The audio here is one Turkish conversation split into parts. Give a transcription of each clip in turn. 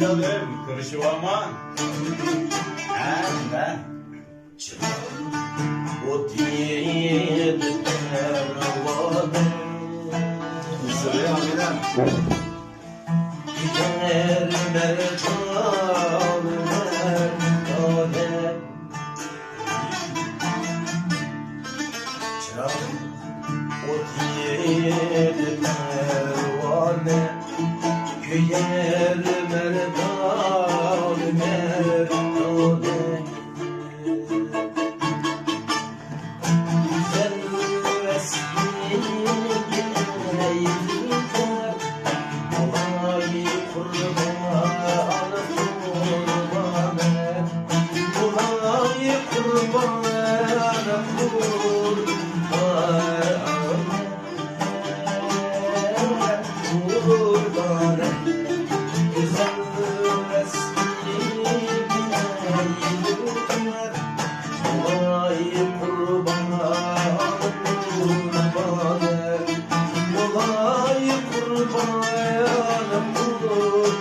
canım kırışıvaman. Ben o değil pervane. Sıraya Aminem. Gider mercan merdane. Can o değil pervane. Güyer merdan merdane. Güzel resmin güneyinden olay kurban kurbanı. Olay kurban kurbanı. Güzel resmin güneyinden olay kurban kurbanı. Olay kurban kurbanı.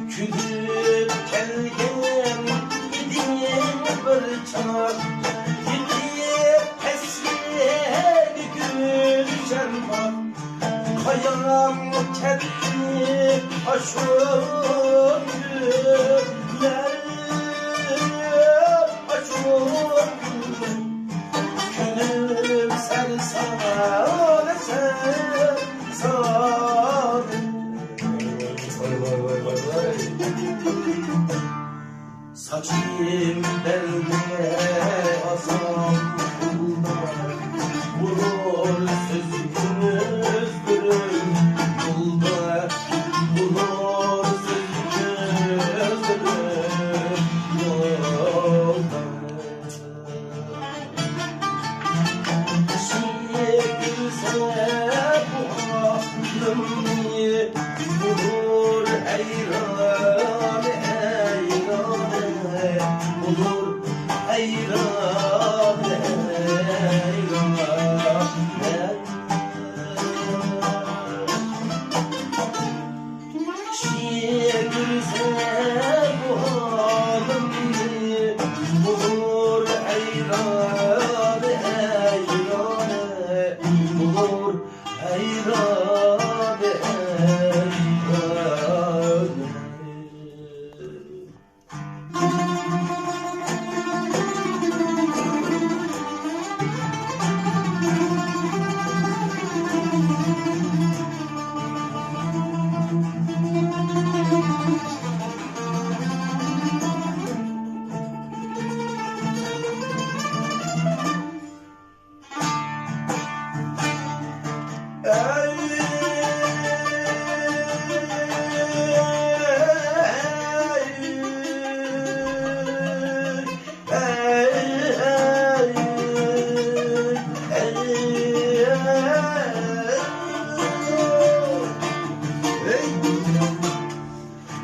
Küdüp gelgen gidin bir çanak. Gidip esir gülşen bak. Kayam kendini aşıyor güller. Aşıyor güller. Gönlüm sen sana sen sana. Vay. Saçım belde azam vurur sözümüz gülüm yolda. Vurur sözümüz gülüm yolda. Şiye gülse bu alımı vurur heyran heyran. Olur heyran heyran. Şiye gülse bu halımı olur heyran heyran. Olur heyran heyran.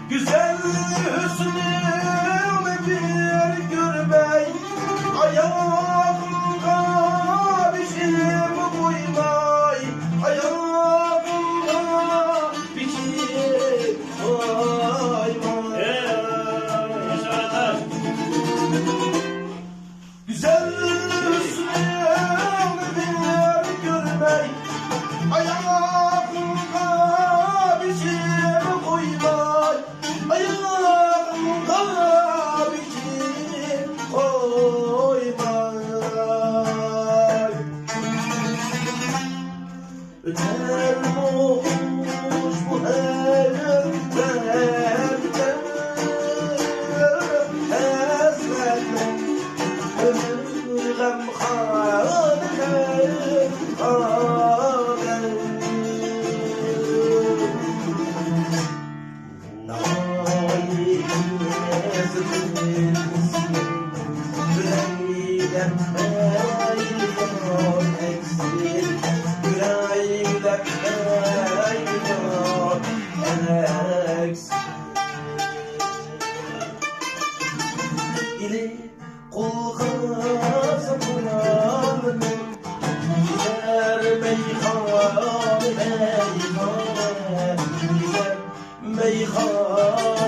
Güzel hüsnüme bir görmey, ayağımda bir şey koymay, ayağımda bir şey koymay. Güzel hüsnüme bir görmey, ayağımda bir şey koymay, ayağımda bir şey koymay. Ötermiş bu elimden ezberle. Ömür gamhane Yüreğimden meyhan